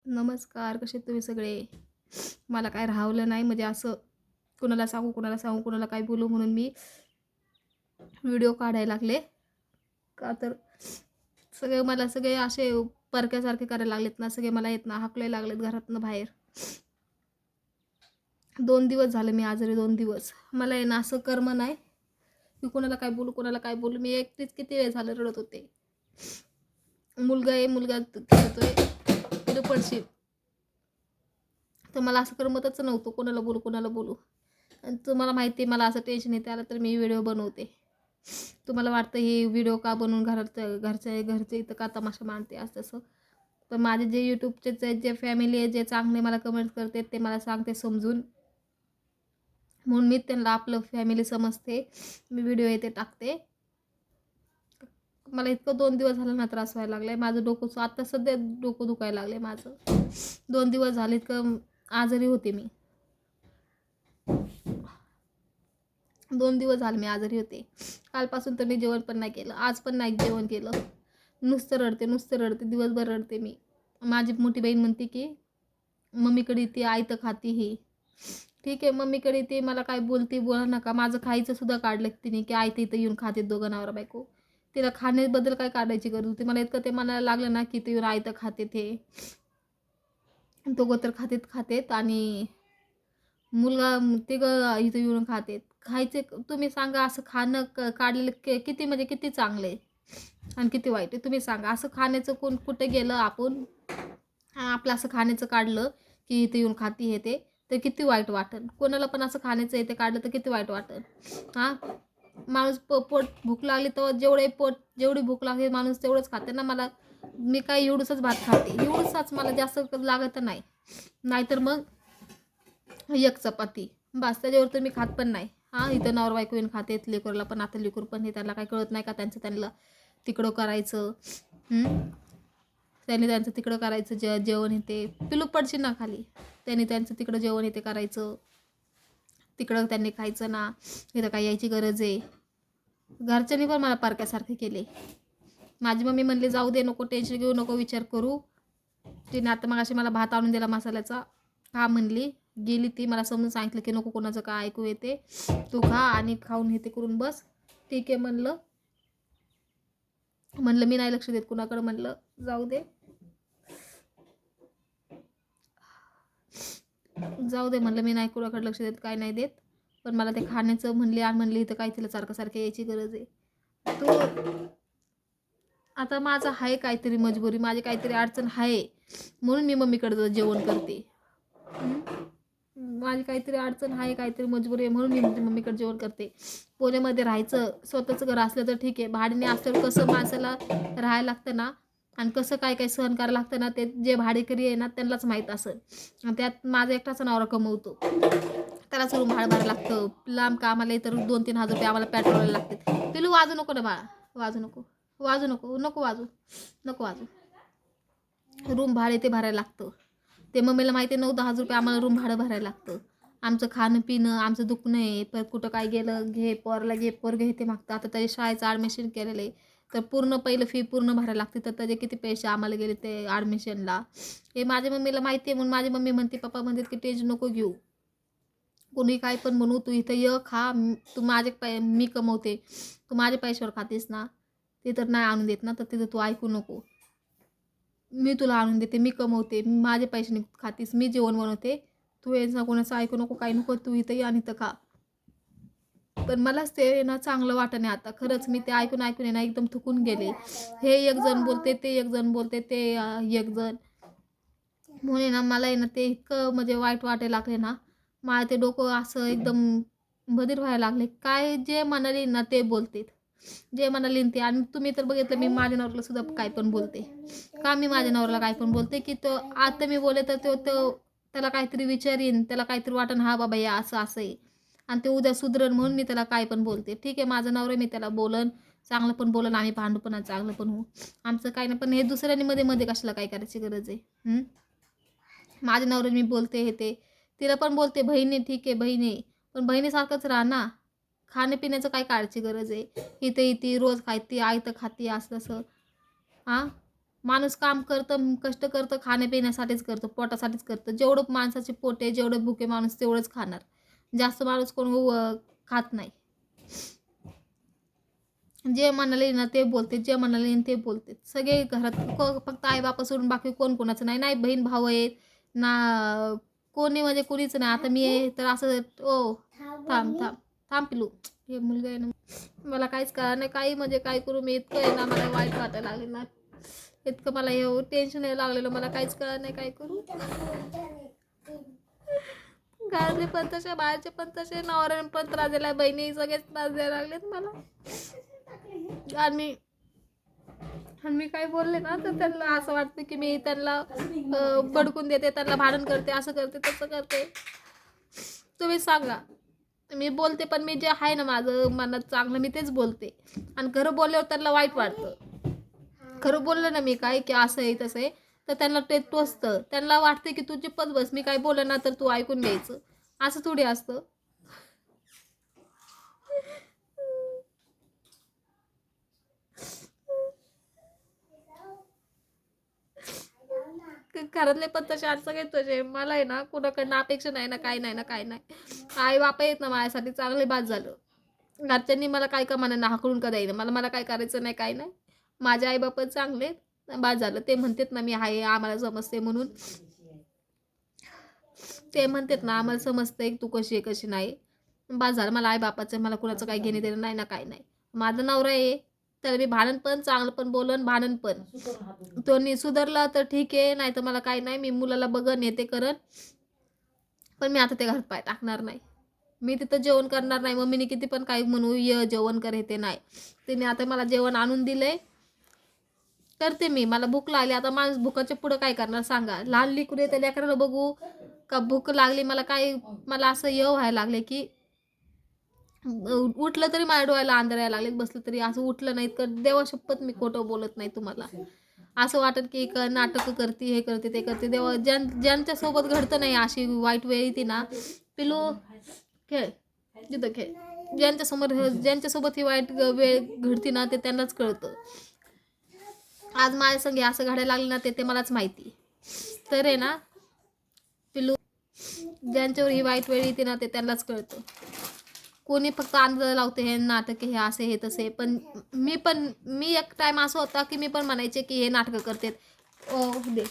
नमस्कार, कसे तुम्ही सगळे? मला काय राहवलं नाही म्हणजे असं कुणाला सांगू, कुणाला काय बोलू म्हणून मी व्हिडिओ काढायला लागले. का तर सगळे असे परक्यासारखे करायला लागलेत ना, सगळे मला येत ना हाकलायला लागलेत घरातनं बाहेर. 2 दिवस झाले मी आजारी 2 दिवस. मला आहे ना असं कर्म नाही, की कुणाला काय बोलू. मी एकटीच किती वेळ झालं रडत होते. मुलगा खेळतोय, तिथं पडशील. तर मला असं करमतच नव्हतं कोणाला बोलू. आणि तुम्हाला माहिती आहे मला असं टेन्शन येते आलं तर मी व्हिडिओ बनवते. तुम्हाला वाटतं ही व्हिडिओ का बनवून घरचे इथं का तमाशा मांडते असं तसं. पण माझे जे यूट्यूबचे जे फॅमिली आहे जे चांगले मला कमेंट करते ते मला सांगते समजून. म्हणून मी त्यांना आपलं फॅमिली समजते. मी व्हिडिओ येते टाकते. मला इतकं 2 दिवस झालं ना त्रास व्हायला लागलाय. माझं डोकं आता सध्या डोकं दुखायला लागलंय माझं. 2 दिवस झाले इतकं आजारी होते मी. 2 दिवस झाले मी आजारी होते. कालपासून तर मी जेवण पण नाही केलं. आज पण नाही जेवण केलं. नुसतं रडते. दिवसभर रडते मी. माझी मोठी बहीण म्हणते की मम्मीकडे येते आई तर खाती ही. ठीक आहे मम्मीकडे येते मला काय बोलते बोला नका. माझं खायचं सुद्धा काढलं तिने की आई तर इथं येऊन खाते दोघं नवरा बायको. तिला खाण्याबद्दल काय काढायची गरज होती. मला इतकं ते म्हणायला लागलं ना की ते येऊन आई तर खाते ते. दोघं तर खातेत आणि मुलगा ते इथं येऊन खातेत. खायचे तुम्ही सांगा असं खाणं काढलेलं किती म्हणजे किती चांगलं आहे आणि किती वाईट आहे तुम्ही सांगा. असं खाण्याचं कुठं गेलं आपण आपलं असं खाण्याचं काढलं की इथं येऊन खाती हे ते तर किती वाईट वाटेल. कोणाला पण असं खाण्याचं इथे काढलं तर किती वाईट वाटेल. हां माणूस पोट भूक लागली तर जेवढी भूक लागते माणूस तेवढंच खाते ना. मी काय एवढंच भात खाते एवढंच मला जास्त लागत नाही. नाहीतर मग एक चपाती बस त्याच्यावर तर मी खात पण नाही. हां इथं नवरा बायको येऊन खातेत लेकरला पण आता लेकूर पण हे त्याला काही कळत नाही का त्यांना तिकडं करायचं. त्यांचं तिकडं करायचं जेवण येते पिलू पडशील ना खाली. त्यांचं तिकडं जेवण येते करायचं. तिकडं त्यांनी खायचं ना. इथं काय यायची गरज आहे. घरच्यांनी पण मला पारक्यासारखे केले. माझी मम्मी म्हणली जाऊ दे नको टेन्शन घेऊ नको विचार करू. तिने आता मग अशी मला भात आणून दिला मसाल्याचा. हा म्हणली गेली ती मला समजून सांगितलं की नको कोणाचं काय ऐकू येते. तू खा आणि खाऊन हे ते करून बस. ठीक आहे म्हणलं मी नाही लक्ष देत कुणाकडं म्हणलं जाऊ दे म्हणलं मी नाही कुणाकडे लक्ष देत काय नाही देत. पण मला ते खाण्याचं म्हणली इथं काय तिला सारखं यायची गरज आहे. तू आता माझं आहे काहीतरी मजबुरी माझी काहीतरी अडचण आहे म्हणून मी मम्मीकडे जेवण करते. माझी काहीतरी अडचण आहे काहीतरी मजबुरी आहे म्हणून मी मम्मीकडे जेवण करते. पुण्यामध्ये राहायचं स्वतःचं घर असलं तर ठीक आहे. भाड्याने असल्यावर कसं माणसाला राहायला लागतं ना आणि कसं काय काय सहन करायला लागतं ना ते जे भाडेकरी आहे ना त्यांनाच माहीत असेल. आणि त्यात माझा एकटाचा नवरा कमवतो. त्यालाच रूम भाडं भरायला लागतं. लांब कामाला तर 2-3 हजार रुपये आम्हाला पेट्रोलला लागतात. पिलू वाजू नको ना बाळा वाजू नको. रूम भाडे ते भरायला लागतं. ते मम्मीला माहिती आहे 9-10 रुपये आम्हाला रूम भाडं भरायला लागतं. आमचं खाणं पिणं आमचं दुखणं आहे. परत कुठं काय गेलं घे पोरला घे पोरगं हे ते मागतं. आता त्याच्या शाळेचं ॲडमिशन केलेलं आहे तर पूर्ण पहिलं फी पूर्ण भरायला लागते. तर त्याचे किती पैसे आम्हाला गेले ते ॲडमिशनला हे माझ्या मम्मीला माहिती आहे. म्हणून माझी मम्मी म्हणते पप्पा म्हणतात की टेन्शन नको घेऊ. कोणी काय पण म्हणू तू इथं ये खा. तू मी कमवते तू माझ्या पैशावर खातेस ना. ते तर नाही आणून देत ना तर तिथं तू ऐकू नको. मी तुला आणून देते मी कमवते माझे पैशाने खातीस मी जेवण बनवते. तू यांचं कोणाचं ऐकू नको काही नको तू इथं ये आणि इथं खा. पण मलाच ते ना चांगलं वाटत नाही आता खरंच. मी ते ऐकून आहे ना एकदम थकून गेले. हे एक जण बोलते ते एक जण बोलते ते एक जण म्हणून ना मला आहे ना ते इतकं म्हणजे वाईट वाटायला लागले ना. मला ते डोकं असं एकदम बधीर व्हायला लागले. काय जे म्हणाले ना ते बोलते जे म्हणाले ते. आणि तुम्ही तर बघितलं मी माझ्या नवऱ्याला सुद्धा काय पण बोलते. का मी माझ्या नवऱ्याला काय पण बोलते की तो आता मी बोलले तर तो त्याला काहीतरी विचारीन त्याला काहीतरी वाटन हा बाबा या असं आहे. आणि ते उद्या सुधरण म्हणून मी त्याला काय पण बोलते. ठीक आहे माझं नवरा मी त्याला बोलन चांगलं पण बोलन आम्ही भांडू पण चांगलं पण होऊ. आमचं काय नाही पण हे दुसऱ्याने मध्ये कशाला काय करायची गरज आहे. माझ्या नवऱ्याने मी बोलते हे ते तिला पण बोलते बहिणी ठीक आहे बहिणी पण बहिणीसारखंच राहा ना. खाण्यापिण्याचं काय काळायची गरज आहे. इथे रोज खायती आई तर खाती असं तसं. हां माणूस काम करतं, कष्ट करतं, खाण्यापिण्यासाठीच करतं, पोटासाठीच करतं. जेवढं माणसाचे पोट आहे, जेवढे भुके माणूस तेवढंच खाणार. जास्त माणूस कोण खात नाही. जे म्हणाले ना ते बोलते, जे म्हणाले ना ते बोलते. सगळे घरात फक्त आई-बापा सोडून बाकी कोण कोणाचं नाही. नाही बहीण भाऊ आहेत, ना कोणी म्हणजे कोणीच नाही. आता मी आहे तर असं ओ थांब, थांब, थांब पिलू. हे मुलगा आहे ना, मला काहीच कळलं नाही. काही म्हणजे काय करू मी, इतकं आहे ना मला वाईट वाटायला लागले ना. इतकं मला हे टेन्शन यायला लागलेलं, मला काहीच कळलं नाही काय करू. घरातले पण तसे, बाहेरचे पण तसे, नवऱ्याने पण त्रास दिला, बहिणी सगळेच त्रास द्यायला लागलेत मला. आणि मी काय बोलले ना तर त्यांना असं वाटतं की मी त्यांना भडकून देते, त्यांना भांडण करते, असं करते, तसं करते. तुम्ही सांगा. मी बोलते पण मी जे आहे ना माझं मनात चांगलं मी तेच बोलते. आणि खरं बोलल्यावर त्यांना वाईट वाटतं. खरं बोललं ना मी काय की असं आहे तसं आहे तर त्यांना ते टोचतं. त्यांना वाटते की तू चुपच बस, मी काय बोललं ना तर तू ऐकून घ्यायचं. असं थोडी असतं. घरातले पण तसे आज सगळे तसे. मला आहे ना कुणाकडनं अपेक्षा नाही ना, काय नाही ना, काय नाही. आई बाप आहेत ना माझ्यासाठी चांगले बाद झालं. घरच्यांनी मला काय का म्हणा हाकलून का द्यायना. मला मला काय करायचं नाही, काय नाही. माझे आई बाप चांगले बाद झालं. ते म्हणतात ना मी आहे, आम्हाला समजते म्हणून. ते म्हणतात ना आम्हाला समजतंय तू कशी आहे कशी नाही. बाद झालं. मला आई बापाचं मला कुणाचं काही घेणे देणं नाही ना, काय नाही. माझा नवरा आहे तर मी भांडण पण चांगलं पण बोलन, भांडण पण. तो सुधारला तर ठीक आहे, नाही तर मला काही नाही. मी मुलाला बघन, हे ते करन. पण मी आता ते घरात पाय टाकणार नाही. मी तिथं जेवण करणार नाही. मम्मीने किती पण काही म्हणू, ये जेवण कर, हे ते नाही. तिने आता मला जेवण आणून दिलंय, करते मी. मला भूक लागली. आता माणूस भुकाच्या पुढं काय करणार सांगा. लहान लेकरू आहे त्या लेकराला बघू का भूक लागली. मला असं व्हायला लागले की उठलं तरी माझ्या डोळ्याला अंधार यायला लागले, बसलं तरी असं उठलं नाही तर देवा शपथ मी खोटं बोलत नाही तुम्हाला. असं वाटत की एक नाटक करते, हे करते, ते करते. देवा ज्यांच्या सोबत घडतं नाही अशी वाईट वेळ येते ना, पिलू खेळ तिथं खेळ. ज्यांच्यासोबत ही वाईट वेळ घडते ना ते त्यांनाच कळतं. आज माझ्या संगे असं घडायला लागलं ना ते मलाच माहिती. तर आहे ना पिलू, ज्यांच्यावर ही वाईट वेळ येते ना ते त्यांनाच कळतं. कोणी फक्त अंदाज लावते हे नाटक हे असे हे तसे. पण मी एक टाइम असं होता की मी पण म्हणायचे की हे नाटकं करतात, दे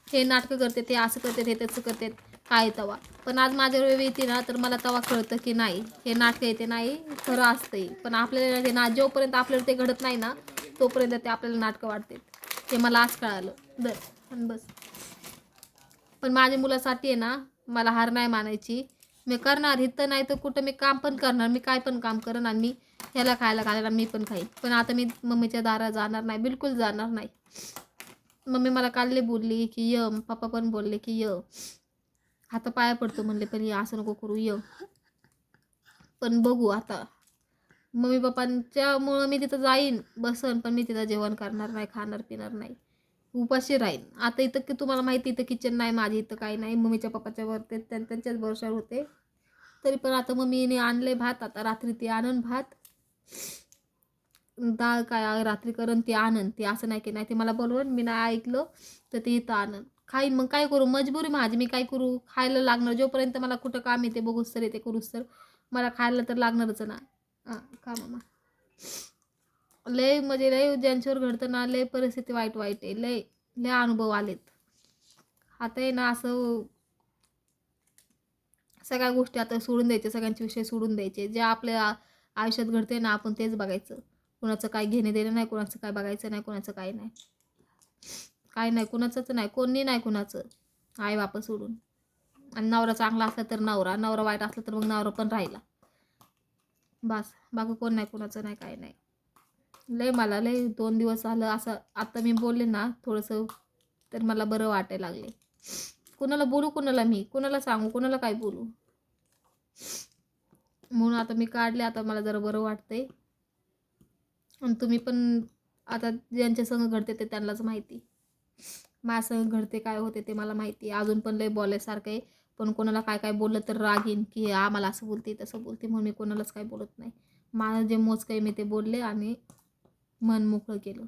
हे नाटकं करते, ते असं करतात, हे तसं करतात, काय तवा. पण आज माझ्या वेळ येते ना तर मला तवा कळतं की नाही हे नाटकं येते नाही, खरं असतंय. पण आपल्याला ते ना जोपर्यंत आपल्याला ते घडत नाही ना तोपर्यंत ते आपल्याला नाटकं वाटतात. हे मला आज कळालं. दर आणि बस. पण माझ्या मुलासाठी आहे ना मला हार नाही मानायची. मी करणार इथं नाही तर कुठं मी काम पण करणार. मी काय पण काम करेन आणि मी ह्याला खायला घालायला मी पण खाईन. पण आता मी मम्मीच्या दारात जाणार नाही, बिलकुल जाणार नाही. मम्मी मला काल बोलली की य, पप्पा पण बोलले की य, आता पाया पडतो म्हणले पण ये असं नको करू, य. पण बघू आता. मम्मी पप्पांच्यामुळं मी तिथं जाईन बसन, पण मी तिथं जेवण करणार नाही, खाणार पिणार नाही, उपाशी राहीन. आता इथं की तुम्हाला माहिती इथं किचन नाही माझी, इथं काही नाही. मम्मीच्या पप्पाच्या वर ते त्यांच्याच भरोशावर होते. तरी पण आता मम्मीने आणले भात, आता रात्री ती आणन भात. डाळ काय रात्री करण ती आणन. ती असं नाही की नाही, ते मला बोलवून मी नाही ऐकलं तर ती इथं आणन खाईन. मग काय करू, मजबुरी माझी. मी काय करू, खायला लागणार. जोपर्यंत मला कुठं काम येते बघूच तर येते करूच तर मला खायला तर लागणारच ना. का मामा लय म्हणजे लय ज्यांच्यावर घडतं ना लय परिस्थिती वाईट वाईट आहे. लय लय अनुभव आलेत. आता आहे ना असं सगळ्या गोष्टी आता सोडून द्यायचे, सगळ्यांचे विषय सोडून द्यायचे. जे आपल्या आयुष्यात घडते ना आपण तेच बघायचं. कुणाचं काय घेणे देणं नाही, कुणाचं काय बघायचं नाही, कुणाचं काय नाही, काय नाही, कुणाचंच नाही, कोणी नाही कुणाचं, आई बापा सोडून. आणि नवरा चांगला असला तर नवरा वाईट असला तर मग नवरा पण राहिला, बस. बाकी कोण नाही, कुणाचं नाही, काय नाही. मला लय 2 दिवस झालं असं आता मी बोलले ना थोडंसं तर मला बरं वाटायला लागले. कुणाला बोलू, कुणाला सांगू, कुणाला काय बोलू. म्हणून आता मी काढले. आता मला जरा बरं वाटतंय. आणि तुम्ही पण आता ज्यांच्या संग घडते ते त्यांनाच माहिती. माझ्या संग घडते काय होते ते मला माहिती. अजून पण लय बोलायसारखं आहे. पण कोणाला काय काय बोललं तर राग येईन की आम्हाला असं बोलते तसं बोलते, म्हणून मी कोणालाच काय बोलत नाही. माझं जे मोजकं आहे मी ते बोलले आणि मन मोकळं केलं.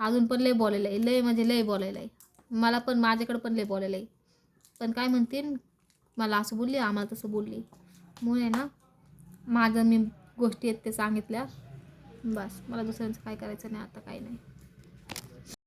अजून पण लय बोलायला आहे, लय म्हणजे लय बोलायला आहे. मला पण माझ्याकडं पण लय बोलायला आहे. पण काय म्हणतील, मला असं बोलली, आम्हाला तसं बोलली. म्हणून आहे ना, माझं मी गोष्टी आहेत ते सांगितल्या. बस मला दुसऱ्यांचं काय करायचं नाही आता, काही नाही.